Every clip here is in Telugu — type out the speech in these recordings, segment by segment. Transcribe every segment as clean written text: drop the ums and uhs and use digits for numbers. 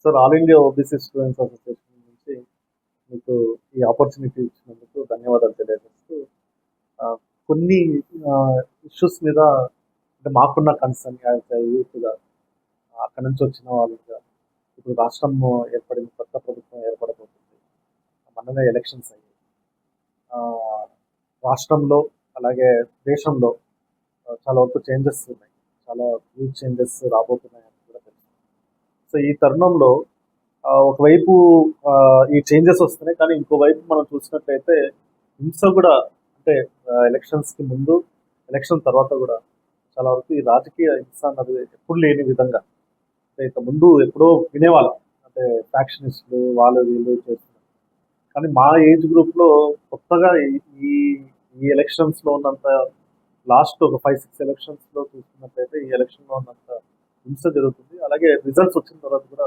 Sir all India OBC students association నుంచి మీకు ఈ ఆపర్చునిటీ ఇచ్చినందుకు ధన్యవాదాలు తెలియజేస్తూ ఆ, కొన్ని ఇష్యూస్ మీద అంటే మాకున్న కన్సర్న్ యూత్గా అక్కడి నుంచి వచ్చిన వాళ్ళుగా ఇప్పుడు రాష్ట్రం ఏర్పడింది, కొత్త ప్రభుత్వం ఏర్పడబోతుంది, మొన్ననే ఎలక్షన్స్ అయ్యాయి. ఆ, రాష్ట్రంలో అలాగే దేశంలో చాలా వరకు చేంజెస్ ఉన్నాయి, చాలా హ్యూజ్ చేంజెస్ రాబోతున్నాయని కూడా తెలుసు. సో ఈ తరుణంలో ఒకవైపు ఈ చేంజెస్ వస్తున్నాయి, కానీ ఇంకోవైపు మనం చూసినట్లయితే హింస కూడా అంటే ఎలక్షన్స్ కి ముందు, ఎలక్షన్ తర్వాత కూడా చాలా వరకు ఈ రాజకీయ హింస అన్నది ఎప్పుడు లేని విధంగా అంటే ఇంత ముందు ఎప్పుడో వినేవాళ్ళం, అంటే ఫ్యాక్షనిస్టులు వాళ్ళు వీళ్ళు చేస్తున్నారు. కానీ మా ఏజ్ గ్రూప్ లో కొత్తగా ఈ ఈ ఎలక్షన్స్ లో ఉన్నంత, లాస్ట్ ఒక 5-6 ఎలక్షన్స్ లో చూసుకున్నట్లయితే ఈ ఎలక్షన్ లో ఉన్నంత హింస జరుగుతుంది, అలాగే రిజల్ట్స్ వచ్చిన తర్వాత కూడా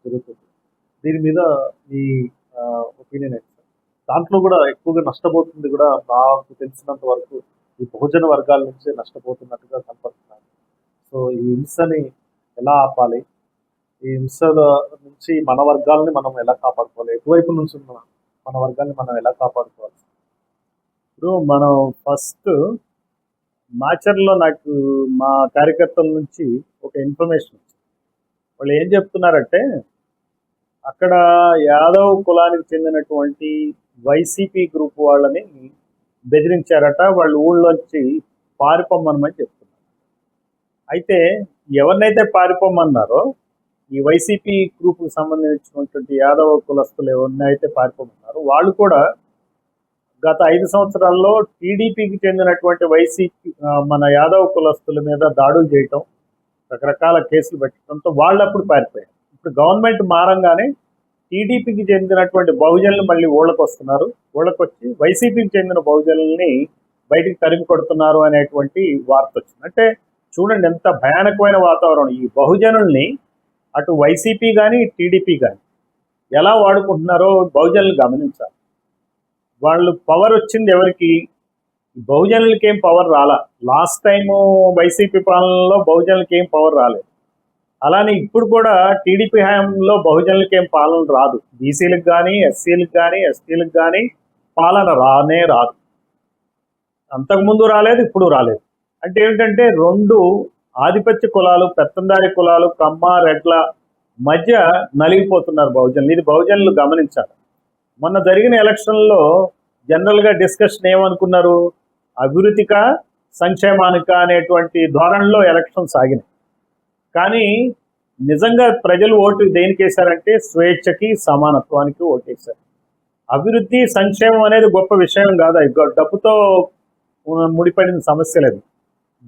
జరుగుతుంది. దీని మీద మీ ఒపీనియన్ ఏంటి సార్? దాంట్లో కూడా ఎక్కువగా నష్టపోతుంది కూడా నాకు తెలిసినంత వరకు ఈ బహుజన వర్గాల నుంచే నష్టపోతున్నట్టుగా కనపడుతున్నారు. సో ఈ హింసని ఎలా ఆపాలి, ఈ హింసల నుంచి మన వర్గాలని మనం ఎలా కాపాడుకోవాలి, ఎటువైపు నుంచి ఉన్న మన వర్గాన్ని మనం ఎలా కాపాడుకోవాలి? ఇప్పుడు మనం ఫస్ట్ మాచర్లో నాకు మా కార్యకర్తల నుంచి ఒక ఇన్ఫర్మేషన్ వచ్చింది. వాళ్ళు ఏం చెప్తున్నారంటే అక్కడ యాదవ్ కులానికి చెందినటువంటి వైసీపీ గ్రూప్ వాళ్ళని బెదిరించారట, వాళ్ళు ఊళ్ళోంచి పారిపోమ్మనమని చెప్తున్నారు. అయితే ఎవరినైతే పారిపోమన్నారో ఈ వైసీపీ గ్రూప్కి సంబంధించినటువంటి యాదవ కులస్తులు ఎవరినైతే పారిపోమన్నారో వాళ్ళు కూడా గత 5 సంవత్సరాల్లో టీడీపీకి చెందినటువంటి వైసీపీ మన యాదవ్ కులస్తుల మీద దాడులు చేయటం, రకరకాల కేసులు పెట్టడంతో వాళ్ళు అప్పుడు పారిపోయారు. ఇప్పుడు గవర్నమెంట్ మారంగానే టీడీపీకి చెందినటువంటి బహుజనులు మళ్ళీ ఊళ్ళకి వస్తున్నారు, ఊళ్ళకి వచ్చి వైసీపీకి చెందిన బహుజనుల్ని బయటికి తరిమి కొడుతున్నారు అనేటువంటి వార్త వచ్చింది. అంటే చూడండి ఎంత భయానకమైన వాతావరణం. ఈ బహుజనుల్ని అటు వైసీపీ కానీ టీడీపీ కానీ ఎలా వాడుకుంటున్నారో బహుజనులు గమనించాలి. వాళ్ళు పవర్ వచ్చింది ఎవరికి? బహుజనులకి ఏం పవర్ రాలా. లాస్ట్ టైము వైసీపీ పాలనలో బహుజనులకి ఏం పవర్ రాలేదు. అలానే ఇప్పుడు కూడా టీడీపీ హయాంలో బహుజనులకి ఏం పాలన రాదు. బీసీలకు కానీ, ఎస్సీలకు కానీ, ఎస్టీలకు కానీ పాలన రానే రాదు. అంతకుముందు రాలేదు, ఇప్పుడు రాలేదు. అంటే ఏమిటంటే రెండు ఆధిపత్య కులాలు, పెత్తందారి కులాలు, కమ్మ రెడ్ల మధ్య నలిగిపోతున్నారు బహుజనులు. ఇది బహుజనులు గమనించాలి. మొన్న జరిగిన ఎలక్షన్లో జనరల్గా డిస్కషన్ ఏమనుకున్నారు? అభివృద్ధిక సంక్షేమానిక అనేటువంటి ధోరణిలో ఎలక్షన్ సాగినాయి. కానీ నిజంగా ప్రజలు ఓటు దేనికి వేశారంటే స్వేచ్ఛకి, సమానత్వానికి ఓటేశారు. అభివృద్ధి సంక్షేమం అనేది గొప్ప విషయం కాదు, డబ్బుతో ముడిపడిన సమస్య లేదు.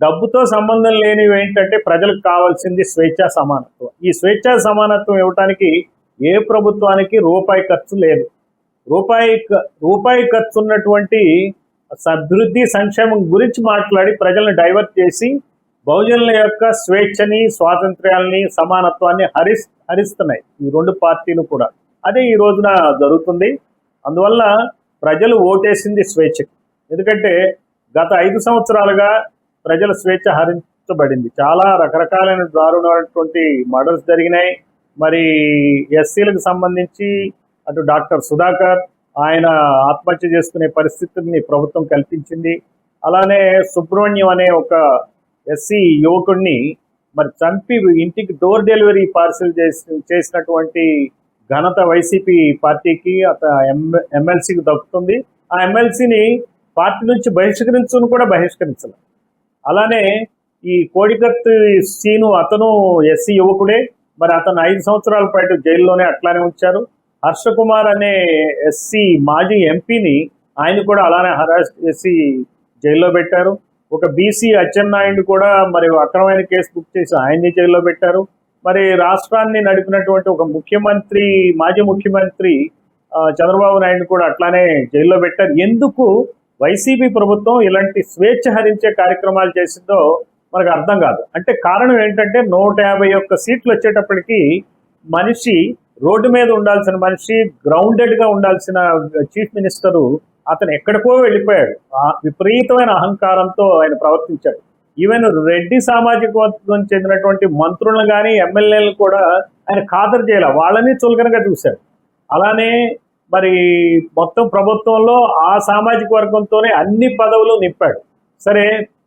డబ్బుతో సంబంధం లేనివి ఏంటంటే ప్రజలకు కావాల్సింది స్వేచ్ఛా సమానత్వం. ఈ స్వేచ్ఛా సమానత్వం ఇవ్వటానికి ఏ ప్రభుత్వానికి రూపాయి ఖర్చు లేదు. రూపాయి ఖర్చు ఉన్నటువంటి అభివృద్ధి సంక్షేమం గురించి మాట్లాడి ప్రజలను డైవర్ట్ చేసి బహుజనుల యొక్క స్వేచ్ఛని, స్వాతంత్ర్యాలని, సమానత్వాన్ని హరిస్తున్నాయి ఈ రెండు పార్టీలు కూడా. అదే ఈ రోజున జరుగుతుంది. అందువల్ల ప్రజలు ఓటేసింది స్వేచ్ఛకి. ఎందుకంటే గత 5 సంవత్సరాలుగా ప్రజల స్వేచ్ఛ హరించబడింది. చాలా రకరకాలైన దారుణమైనటువంటి మర్డర్స్ జరిగినాయి. మరి ఎస్సీలకు సంబంధించి అటు డాక్టర్ సుధాకర్ ఆయన ఆత్మహత్య చేసుకునే పరిస్థితిని ప్రభుత్వం కల్పించింది. అలానే సుబ్రహ్మణ్యం అనే ఒక ఎస్సీ యువకుడిని మరి చంపి ఇంటికి డోర్ డెలివరీ పార్సిల్ చేసినటువంటి ఘనత వైసీపీ పార్టీకి, ఎమ్మెల్సీకి దక్కుతుంది. ఆ ఎమ్మెల్సీని పార్టీ నుంచి బహిష్కరించును కూడా బహిష్కరించాలి. అలానే ఈ కోడికత్తి సీను అతను ఎస్సీ యువకుడే, మరి అతను 5 సంవత్సరాల పాటు జైల్లోనే అట్లానే ఉంచారు. హర్ష కుమార్ అనే ఎస్సీ మాజీ ఎంపీని ఆయన కూడా అలానే హరాస్ చేసి జైల్లో పెట్టారు. ఒక బీసీ అచ్చెన్నాయుడు కూడా మరి అక్రమైన కేసు బుక్ చేసి ఆయన్ని జైల్లో పెట్టారు. మరి రాష్ట్రాన్ని నడిపినటువంటి ఒక ముఖ్యమంత్రి, మాజీ ముఖ్యమంత్రి చంద్రబాబు నాయుడు కూడా అట్లానే జైల్లో పెట్టారు. ఎందుకు వైసీపీ ప్రభుత్వం ఇలాంటి స్వేచ్ఛ హరించే కార్యక్రమాలు చేసిందో మనకు అర్థం కాదు. అంటే కారణం ఏంటంటే 151 సీట్లు వచ్చేటప్పటికి మనిషి, రోడ్డు మీద ఉండాల్సిన మనిషి, గ్రౌండెడ్గా ఉండాల్సిన చీఫ్ మినిస్టరు అతను ఎక్కడికో వెళ్ళిపోయాడు. విపరీతమైన అహంకారంతో ఆయన ప్రవర్తించాడు. ఈవెన్ రెడ్డి సామాజిక వర్గం చెందినటువంటి మంత్రులను కానీ ఎమ్మెల్యేలను కూడా ఆయన ఖాతరు చేయాలి, వాళ్ళని చులకనగా చూశారు. అలానే మరి మొత్తం ప్రభుత్వంలో ఆ సామాజిక వర్గంతోనే అన్ని పదవులు నింపాడు. సరే,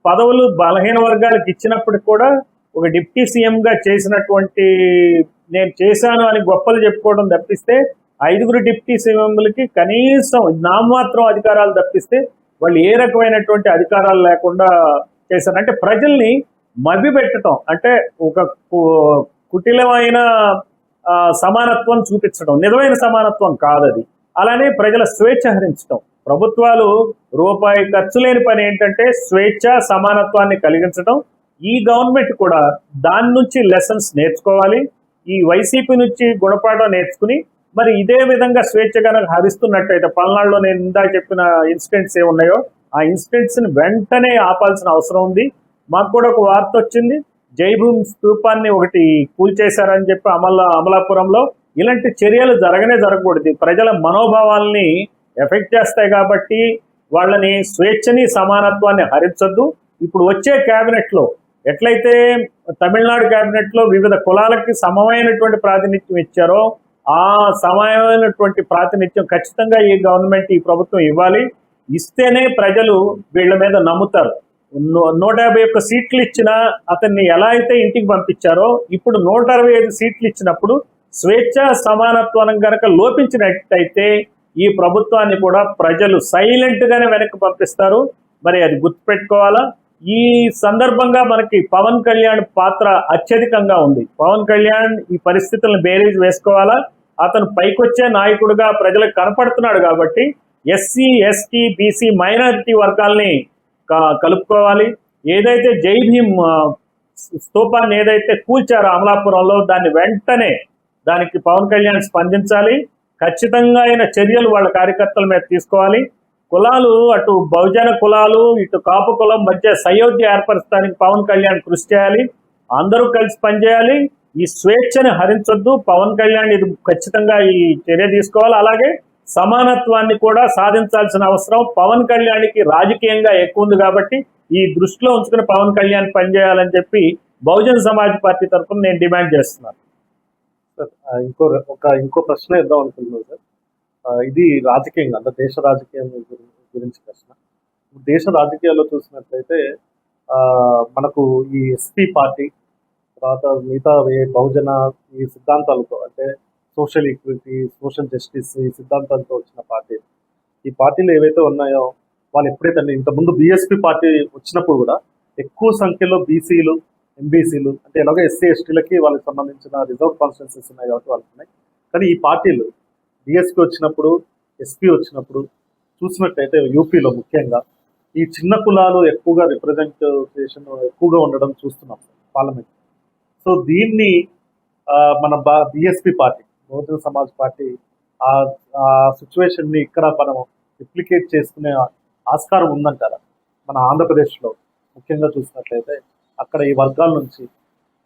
పదవులు బలహీన వర్గాలకు ఇచ్చినప్పటికి కూడా ఒక డిప్యూటీ సీఎంగా చేసినటువంటి నేను చేశాను అని గొప్పలు చెప్పుకోవడం తప్పిస్తే 5 డిప్యూటీ సీఎంలకి కనీసం నామమాత్రం అధికారాలు తప్పిస్తే వాళ్ళు ఏ రకమైనటువంటి అధికారాలు లేకుండా చేశారు. అంటే ప్రజల్ని మభ్యపెట్టడం, అంటే ఒక కుటిలమైన సమానత్వం చూపించడం, నిజమైన సమానత్వం కాదది. అలానే ప్రజల స్వేచ్ఛ హరించడం. ప్రభుత్వాలు రూపాయి ఖర్చు లేని పని ఏంటంటే స్వేచ్ఛ సమానత్వాన్ని కలిగించడం. ఈ గవర్నమెంట్ కూడా దాని నుంచి లెసన్స్ నేర్చుకోవాలి. ఈ వైసీపీ నుంచి గుణపాఠం నేర్చుకుని మరి ఇదే విధంగా స్వేచ్ఛ కనుక హరిస్తున్నట్టయితే, పల్నాడులో నేను ఇందాక చెప్పిన ఇన్సిడెంట్స్ ఏమున్నాయో ఆ ఇన్సిడెంట్స్ని వెంటనే ఆపాల్సిన అవసరం ఉంది. మాకు కూడా ఒక వార్త వచ్చింది, జైభూమి స్తూపాన్ని ఒకటి కూల్చేశారని చెప్పి అమలాపురంలో. ఇలాంటి చర్యలు జరగకూడదు. ప్రజల మనోభావాల్ని ఎఫెక్ట్ చేస్తాయి కాబట్టి వాళ్ళని స్వేచ్ఛని సమానత్వాన్ని హరించొద్దు. ఇప్పుడు వచ్చే క్యాబినెట్లో ఎట్లయితే తమిళనాడు క్యాబినెట్లో వివిధ కులాలకి సమమైనటువంటి ప్రాతినిధ్యం ఇచ్చారో ఆ సమయమైనటువంటి ప్రాతినిధ్యం ఖచ్చితంగా ఈ గవర్నమెంట్, ఈ ప్రభుత్వం ఇవ్వాలి. ఇస్తేనే ప్రజలు వీళ్ళ మీద నమ్ముతారు. 151 సీట్లు ఇచ్చిన అతన్ని ఎలా అయితే ఇంటికి పంపించారో ఇప్పుడు 165 సీట్లు ఇచ్చినప్పుడు స్వేచ్ఛ సమానత్వం కనుక లోపించినట్టయితే ఈ ప్రభుత్వాన్ని కూడా ప్రజలు సైలెంట్ గానే వెనక్కి పంపిస్తారు. మరి అది గుర్తుపెట్టుకోవాలా. ఈ సందర్భంగా మనకి పవన్ కళ్యాణ్ పాత్ర అత్యధికంగా ఉంది. పవన్ కళ్యాణ్ ఈ పరిస్థితులను బేరీజ్ వేసుకోవాలా. అతను పైకొచ్చే నాయకుడిగా ప్రజలకు కనపడుతున్నాడు కాబట్టి ఎస్సీ, ఎస్టీ, బీసీ, మైనారిటీ వర్గాల్ని కలుపుకోవాలి. ఏదైతే జై భీమ్ స్తూపాన్ని ఏదైతే కూల్చారో అమలాపురంలో, దాన్ని వెంటనే దానికి పవన్ కళ్యాణ్ స్పందించాలి. ఖచ్చితంగా అయిన చర్యలు వాళ్ళ కార్యకర్తల మీద తీసుకోవాలి. కులాలు, అటు బహుజన కులాలు ఇటు కాపు కులం మధ్య సయోధ్య ఏర్పరచడానికి పవన్ కళ్యాణ్ కృషి చేయాలి. అందరూ కలిసి పనిచేయాలి. ఈ స్వేచ్ఛని హరించొద్దు. పవన్ కళ్యాణ్ ఇది ఖచ్చితంగా ఈ చర్య తీసుకోవాలి. అలాగే సమానత్వాన్ని కూడా సాధించాల్సిన అవసరం పవన్ కళ్యాణ్కి రాజకీయంగా ఎక్కువ ఉంది కాబట్టి ఈ దృష్టిలో ఉంచుకుని పవన్ కళ్యాణ్ పనిచేయాలని చెప్పి బహుజన సమాజ్ పార్టీ తరఫున నేను డిమాండ్ చేస్తున్నాను. సార్, ఇంకో ప్రశ్న ఇద్దాం అనుకుంటున్నాను సార్. ఇది రాజకీయంగా, అంటే దేశ రాజకీయం గురించి ప్రశ్న. దేశ రాజకీయాల్లో చూసినట్లయితే మనకు ఈ ఎస్పీ పార్టీ, తర్వాత మిగతా బహుజన ఈ సిద్ధాంతాలతో, అంటే సోషల్ ఈక్విటీ, సోషల్ జస్టిస్ ఈ సిద్ధాంతాలతో వచ్చిన పార్టీ, ఈ పార్టీలు ఏవైతే ఉన్నాయో వాళ్ళు ఎప్పుడైతే ఇంతకుముందు బీఎస్పీ పార్టీ వచ్చినప్పుడు కూడా ఎక్కువ సంఖ్యలో బీసీలు, ఎంబీసీలు, అంటే ఎలాగో ఎస్సీ ఎస్టీలకి వాళ్ళకి సంబంధించిన రిజర్వ్ కాన్స్టిట్యున్సీస్ ఉన్నాయి కాబట్టి వాళ్ళకి ఉన్నాయి. కానీ ఈ పార్టీలు డిఎస్పీ వచ్చినప్పుడు, ఎస్పీ వచ్చినప్పుడు చూసినట్టయితే యూపీలో ముఖ్యంగా ఈ చిన్న కులాలు ఎక్కువగా రిప్రజెంటేషన్ ఎక్కువగా ఉండడం చూస్తున్నాం పార్లమెంట్. సో దీన్ని మన BSP party, Bahujan Samaj party ఆ సిచ్యువేషన్ని ఇక్కడ మనం రిప్లికేట్ చేసుకునే ఆస్కారం ఉందంటారా? మన ఆంధ్రప్రదేశ్లో ముఖ్యంగా చూసినట్లయితే అక్కడ ఈ వర్గాల నుంచి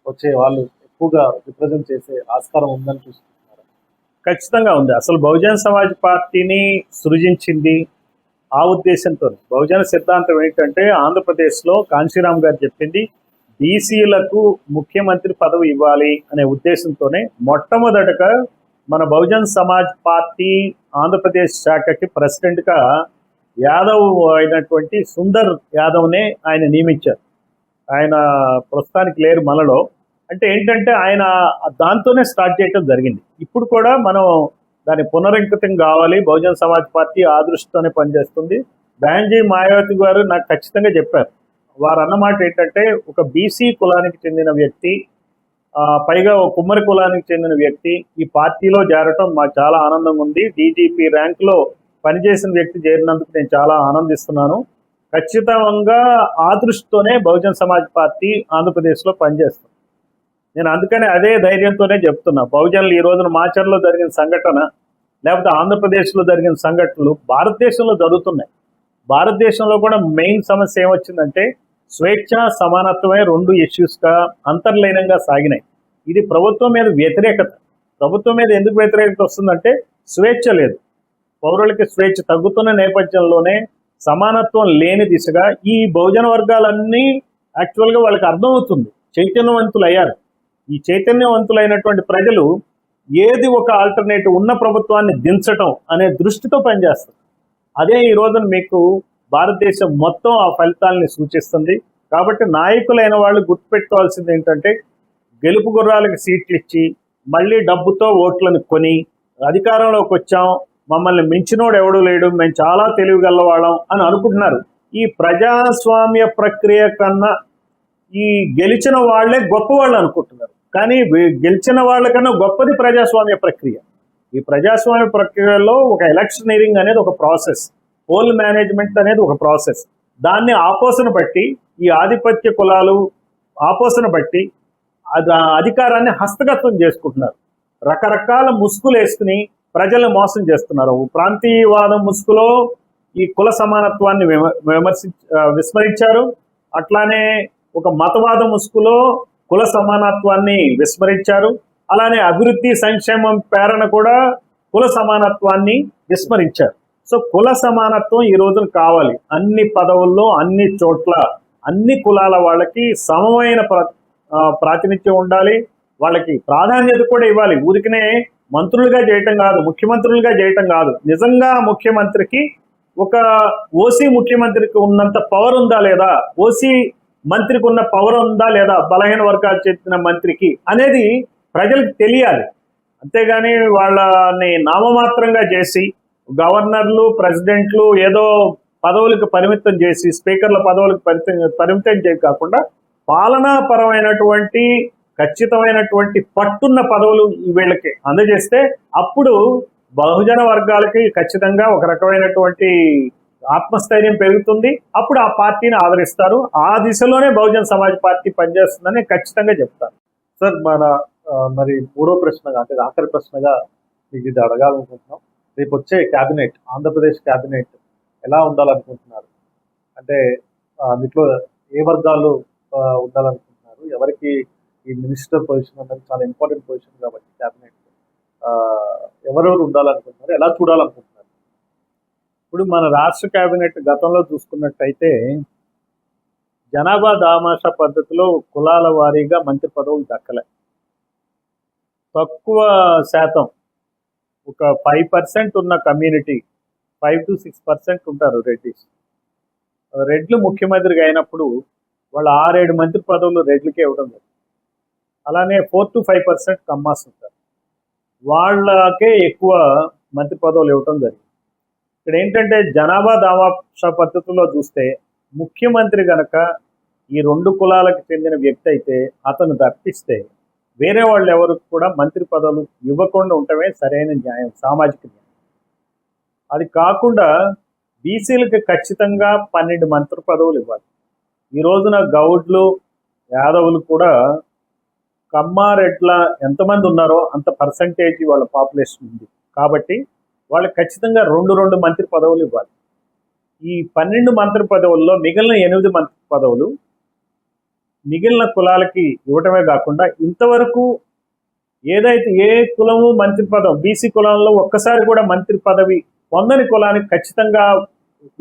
వచ్చే వాళ్ళు ఎక్కువగా రిప్రజెంట్ చేసే ఆస్కారం ఉందని చూస్తున్నారు. ఖచ్చితంగా ఉంది. అసలు బహుజన సమాజ్ పార్టీని సృజించింది ఆ ఉద్దేశంతో. బహుజన సిద్ధాంతం ఏంటంటే ఆంధ్రప్రదేశ్లో కాంశీరామ్ గారు చెప్పింది బీసీలకు ముఖ్యమంత్రి పదవి ఇవ్వాలి అనే ఉద్దేశంతోనే మొట్టమొదటగా మన బహుజన సమాజ్ పార్టీ ఆంధ్రప్రదేశ్ శాఖకి ప్రెసిడెంట్గా యాదవ్ అయినటువంటి సుందర్ యాదవ్నే ఆయన నియమించారు. ఆయన ప్రస్తుతానికి లేరు మనలో. అంటే ఏంటంటే ఆయన దాంతోనే స్టార్ట్ చేయడం జరిగింది. ఇప్పుడు కూడా మనం దాని పునరంకితం కావాలి. బహుజన సమాజ్ పార్టీ ఆ దృష్టితోనే పనిచేస్తుంది. బెనర్జీ మాయావతి గారు నాకు ఖచ్చితంగా చెప్పారు. వారు అన్నమాట ఏంటంటే ఒక బీసీ కులానికి చెందిన వ్యక్తి, పైగా ఒక కుమ్మరి కులానికి చెందిన వ్యక్తి ఈ పార్టీలో చేరటం మాకు చాలా ఆనందంగా ఉంది. డీజీపీ ర్యాంకులో పనిచేసిన వ్యక్తి చేరినందుకు నేను చాలా ఆనందిస్తున్నాను. ఖచ్చితంగా ఆ దృష్టితోనే బహుజన సమాజ్ పార్టీ ఆంధ్రప్రదేశ్లో పనిచేస్తుంది. నేను అందుకనే అదే ధైర్యంతోనే చెప్తున్నా. బహుజనులు ఈ రోజున మాచర్లో జరిగిన సంఘటన, లేకపోతే ఆంధ్రప్రదేశ్లో జరిగిన సంఘటనలు భారతదేశంలో జరుగుతున్నాయి. భారతదేశంలో కూడా మెయిన్ సమస్య ఏమొచ్చిందంటే స్వేచ్ఛ సమానత్వమే 2 ఇష్యూస్గా అంతర్లీనంగా సాగినాయి. ఇది ప్రభుత్వం మీద వ్యతిరేకత. ప్రభుత్వం మీద ఎందుకు వ్యతిరేకత వస్తుందంటే స్వేచ్ఛ లేదు. పౌరులకి స్వేచ్ఛ తగ్గుతున్న నేపథ్యంలోనే సమానత్వం లేని దిశగా ఈ బహుజన వర్గాలన్నీ యాక్చువల్గా వాళ్ళకి అర్థమవుతుంది, చైతన్యవంతులు అయ్యారు. ఈ చైతన్యవంతులైనటువంటి ప్రజలు ఏది ఒక ఆల్టర్నేటివ్ ఉన్న ప్రభుత్వాన్ని దించటం అనే దృష్టితో పనిచేస్తారు. అదే ఈ రోజున మీకు భారతదేశం మొత్తం ఆ ఫలితాలని సూచిస్తుంది. కాబట్టి నాయకులైన వాళ్ళు గుర్తుపెట్టుకోవాల్సింది ఏంటంటే, గెలుపు గుర్రాలకు సీట్లు ఇచ్చి మళ్ళీ డబ్బుతో ఓట్లను కొని అధికారంలోకి వచ్చాం, మమ్మల్ని మించినోడు ఎవడూ లేడు, మేము చాలా తెలివిగలవాళ్ళం అని అనుకుంటున్నారు. ఈ ప్రజాస్వామ్య ప్రక్రియ కన్నా ఈ గెలిచిన వాళ్లే గొప్ప వాళ్ళు అనుకుంటున్నారు. కానీ గెలిచిన వాళ్ళకన్నా గొప్పది ప్రజాస్వామ్య ప్రక్రియ. ఈ ప్రజాస్వామ్య ప్రక్రియలో ఒక ఎలక్షనీరింగ్ అనేది ఒక ప్రాసెస్, పోల్ మేనేజ్మెంట్ అనేది ఒక ప్రాసెస్. దాన్ని ఆపోసన బట్టి ఈ ఆధిపత్య కులాలు ఆపోసన బట్టి అధికారాన్ని హస్తగతం చేసుకుంటున్నారు. రకరకాల ముసుగులు వేసుకుని ప్రజల్ని మోసం చేస్తున్నారు. ప్రాంతీయవాదం ముసుగులో ఈ కుల సమానత్వాన్ని విస్మరించారు. అట్లానే ఒక మతవాద ముసుగులో కుల సమానత్వాన్ని విస్మరించారు. అలానే అభివృద్ధి సంక్షేమం పేరన కూడా కుల సమానత్వాన్ని విస్మరించారు. సో కుల సమానత్వం ఈ రోజున కావాలి. అన్ని పదవుల్లో అన్ని చోట్ల అన్ని కులాల వాళ్ళకి సమమైన ప్రాతినిధ్యం ఉండాలి. వాళ్ళకి ప్రాధాన్యత కూడా ఇవ్వాలి. ఊరికనే మంత్రులుగా చేయటం కాదు, ముఖ్యమంత్రులుగా చేయటం కాదు. నిజంగా ముఖ్యమంత్రికి ఒక ఓసీ ముఖ్యమంత్రికి ఉన్నంత పవర్ ఉందా లేదా, ఓసీ మంత్రికి ఉన్న పవర్ ఉందా లేదా బలహీన వర్గాలు చెందిన మంత్రికి అనేది ప్రజలకు తెలియాలి. అంతేగాని వాళ్ళని నామమాత్రంగా చేసి గవర్నర్లు ప్రెసిడెంట్లు ఏదో పదవులకు పరిమితం చేసి స్పీకర్ల పదవులకు పరిమితం చేసి కాకుండా పాలనాపరమైనటువంటి ఖచ్చితమైనటువంటి పట్టున్న పదవులు వీళ్ళకి అందజేస్తే అప్పుడు బహుజన వర్గాలకి ఖచ్చితంగా ఒక రకమైనటువంటి ఆత్మస్థైర్యం పెరుగుతుంది. అప్పుడు ఆ పార్టీని ఆదరిస్తారు. ఆ దిశలోనే బహుజన సమాజ్ పార్టీ పనిచేస్తుందని ఖచ్చితంగా చెప్తారు. సార్ మరి మూడో ప్రశ్నగా అంటే ఆఖరి ప్రశ్నగా మీకు ఇది అడగాలనుకుంటున్నాం. రేపు వచ్చే క్యాబినెట్, ఆంధ్రప్రదేశ్ క్యాబినెట్ ఎలా ఉండాలనుకుంటున్నారు? అంటే దీంట్లో ఏ వర్గాలు ఉండాలనుకుంటున్నారు? ఎవరికి ఈ మినిస్టర్ పొజిషన్ అనేది చాలా ఇంపార్టెంట్ పొజిషన్ కాబట్టి క్యాబినెట్ ఎవరెవరు ఉండాలనుకుంటున్నారు, ఎలా చూడాలనుకుంటున్నారు? ఇప్పుడు మన రాష్ట్ర కేబినెట్ గతంలో చూసుకున్నట్టయితే జనాభా దామాషా పద్ధతిలో కులాల వారీగా మంత్రి పదవులు దక్కలే. తక్కువ శాతం, ఒక 5% ఉన్న కమ్యూనిటీ, 5 to 6% ఉంటారు రెడ్డిస్. రెడ్లు ముఖ్యమంత్రిగా అయినప్పుడు వాళ్ళు 6-7 మంత్రి పదవులు రెడ్లకే ఇవ్వడం లేదు. అలానే 4 to 5% కమ్మాస్ ఉంటారు, వాళ్ళకే ఎక్కువ మంత్రి పదవులు ఇవ్వటం జరిగింది. ఇక్కడ ఏంటంటే జనాభా దామాషా పద్ధతిలో చూస్తే ముఖ్యమంత్రి గనక ఈ 2 కులాలకు చెందిన వ్యక్తి అయితే అతను తప్పిస్తే వేరే వాళ్ళు ఎవరికి కూడా మంత్రి పదవులు ఇవ్వకుండా ఉండటమే సరైన న్యాయం, సామాజిక న్యాయం. అది కాకుండా బీసీలకు ఖచ్చితంగా 12 మంత్రి పదవులు ఇవ్వాలి. ఈ రోజున గౌడ్లు యాదవులు కూడా కమ్మారెడ్ల ఎంతమంది ఉన్నారో అంత పర్సంటేజ్ వాళ్ళ పాపులేషన్ ఉంది కాబట్టి వాళ్ళకి ఖచ్చితంగా 2 మంత్రి పదవులు ఇవ్వాలి. ఈ 12 మంత్రి పదవుల్లో మిగిలిన 8 మంత్రి పదవులు మిగిలిన కులాలకి ఇవ్వటమే కాకుండా ఇంతవరకు ఏదైతే ఏ కులము మంత్రి పదవి, బీసీ కులంలో ఒక్కసారి కూడా మంత్రి పదవి పొందని కులానికి ఖచ్చితంగా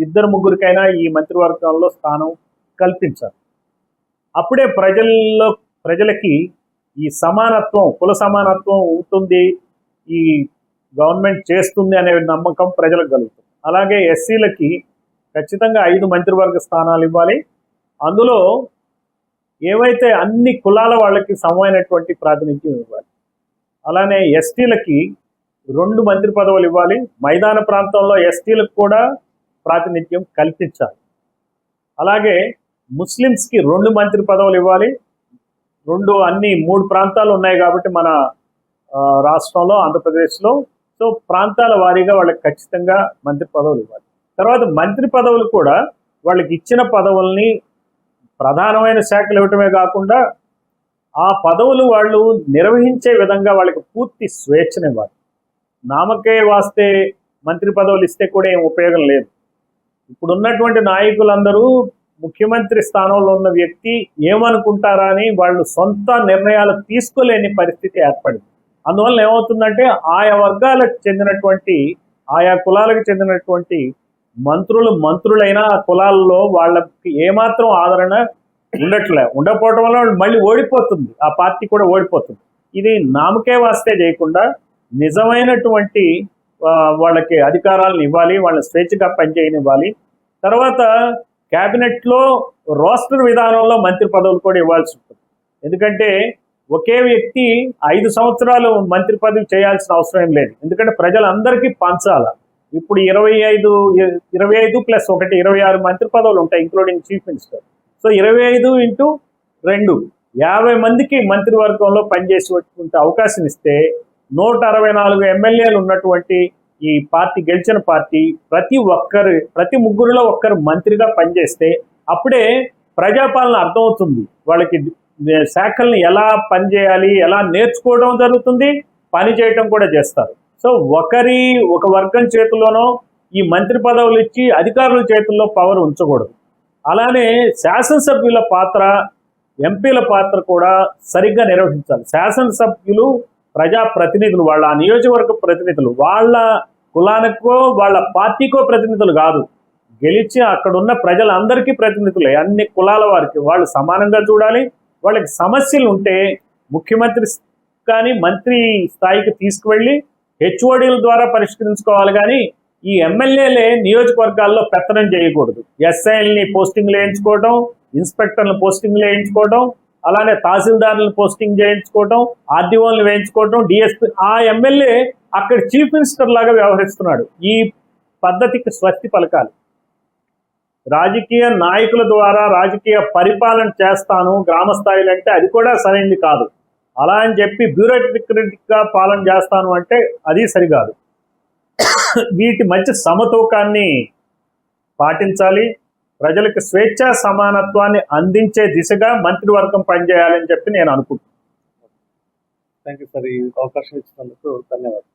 2-3కైనా ఈ మంత్రివర్గంలో స్థానం కల్పించాలి. అప్పుడే ప్రజలకి ఈ సమానత్వం, కుల సమానత్వం ఉంటుంది, ఈ గవర్నమెంట్ చేస్తుంది అనే నమ్మకం ప్రజలకు కలుగుతుంది. అలాగే ఎస్సీలకి ఖచ్చితంగా 5 మంత్రివర్గ స్థానాలు ఇవ్వాలి. అందులో ఏవైతే అన్ని కులాల వాళ్ళకి సమమైనటువంటి ప్రాతినిధ్యం ఇవ్వాలి. అలానే ఎస్టీలకి 2 మంత్రి పదవులు ఇవ్వాలి. మైదాన ప్రాంతంలో ఎస్టీలకు కూడా ప్రాతినిధ్యం కల్పించాలి. అలాగే ముస్లిమ్స్కి 2 మంత్రి పదవులు ఇవ్వాలి. అన్ని 3 ప్రాంతాలు ఉన్నాయి కాబట్టి మన రాష్ట్రంలో, ఆంధ్రప్రదేశ్లో, సో ప్రాంతాల వారీగా వాళ్ళకి ఖచ్చితంగా మంత్రి పదవులు ఇవ్వాలి. తర్వాత మంత్రి పదవులు కూడా వాళ్ళకి ఇచ్చిన పదవుల్ని ప్రధానమైన శాఖలు ఇవ్వటమే కాకుండా ఆ పదవులు వాళ్ళు నిర్వహించే విధంగా వాళ్ళకి పూర్తి స్వేచ్ఛనివ్వాలి. నామకే వాస్తే మంత్రి పదవులు ఇస్తే కూడా ఏం ఉపయోగం లేదు. ఇప్పుడున్నటువంటి నాయకులందరూ ముఖ్యమంత్రి స్థానంలో ఉన్న వ్యక్తి ఏమనుకుంటారా అని వాళ్ళు సొంత నిర్ణయాలు తీసుకోలేని పరిస్థితి ఏర్పడింది. అందువల్ల ఏమవుతుందంటే ఆయా వర్గాలకు చెందినటువంటి, ఆయా కులాలకు చెందినటువంటి మంత్రులైన కులాల్లో వాళ్ళకి ఏమాత్రం ఆదరణ ఉండకపోవడం వల్ల మళ్ళీ ఓడిపోతుంది, ఆ పార్టీ కూడా ఓడిపోతుంది. ఇది నామకే వాస్తే చేయకుండా నిజమైనటువంటి వాళ్ళకి అధికారాలను ఇవ్వాలి, వాళ్ళని స్వేచ్ఛగా పనిచేయనివ్వాలి. తర్వాత క్యాబినెట్లో రోస్టర్ విధానంలో మంత్రి పదవులు కూడా ఇవ్వాల్సి ఉంటుంది. ఎందుకంటే ఒకే వ్యక్తి 5 సంవత్సరాలు మంత్రి పదవి చేయాల్సిన అవసరం ఏం లేదు, ఎందుకంటే ప్రజలందరికీ పంచాల. ఇప్పుడు 25 + 1 26 మంత్రి పదవులు ఉంటాయి, ఇంక్లూడింగ్ చీఫ్ మినిస్టర్. సో 25 × 2 50 మందికి మంత్రివర్గంలో పనిచేసేటువంటి అవకాశం ఇస్తే 164 ఎమ్మెల్యేలు ఉన్నటువంటి ఈ పార్టీ, గెలిచిన పార్టీ, ప్రతి ముగ్గురులో ఒక్కరు మంత్రిగా పనిచేస్తే అప్పుడే ప్రజాపాలన అర్థమవుతుంది. వాళ్ళకి శాఖల్ని ఎలా పనిచేయాలి, ఎలా నేర్చుకోవడం జరుగుతుంది, పని చేయటం కూడా చేస్తారు. సో ఒక వర్గం చేతుల్లోనో ఈ మంత్రి పదవులు ఇచ్చి అధికారుల చేతుల్లో పవర్ ఉంచకూడదు. అలానే శాసనసభ్యుల పాత్ర, ఎంపీల పాత్ర కూడా సరిగ్గా నిర్వహించాలి. శాసనసభ్యులు ప్రజాప్రతినిధులు, వాళ్ళ నియోజకవర్గ ప్రతినిధులు, వాళ్ళ కులానికో వాళ్ళ పార్టీకో ప్రతినిధులు కాదు, గెలిచి అక్కడున్న ప్రజలందరికీ ప్రతినిధులే. అన్ని కులాల వారికి వాళ్ళు సమానంగా చూడాలి. వాళ్ళకి సమస్యలు ఉంటే ముఖ్యమంత్రి కానీ మంత్రి స్థాయికి తీసుకువెళ్ళి హెచ్ఓడీల ద్వారా పరిష్కరించుకోవాలి. కానీ ఈ ఎమ్మెల్యేలే నియోజకవర్గాల్లో పెత్తనం చేయకూడదు. ఎస్ఐల్ని పోస్టింగ్లు వేయించుకోవడం, ఇన్స్పెక్టర్లను పోస్టింగ్లు వేయించుకోవడం, అలానే తహసీల్దార్లను పోస్టింగ్ చేయించుకోవడం, ఆర్డీఓలను వేయించుకోవడం, డిఎస్పీ. ఆ ఎమ్మెల్యే అక్కడ చీఫ్ మినిస్టర్ లాగా వ్యవహరిస్తున్నాడు. ఈ పద్ధతికి స్వస్తి పలకాలి. రాజకీయ నాయకుల ద్వారా రాజకీయ పరిపాలన చేస్తాను గ్రామ స్థాయిలో అంటే అది కూడా సరైనది కాదు. అలా అని చెప్పి బ్యూరోక్రటిక్గా పాలన చేస్తాను అంటే అది సరికాదు. వీటి మధ్య సమతూకాన్ని పాటించాలి. ప్రజలకు స్వేచ్ఛా సమానత్వాన్ని అందించే దిశగా మంత్రివర్గం పనిచేయాలని చెప్పి నేను అనుకుంటున్నాను. థ్యాంక్ యూ సార్, ఈ అవకాశం ఇచ్చినందుకు ధన్యవాదాలు.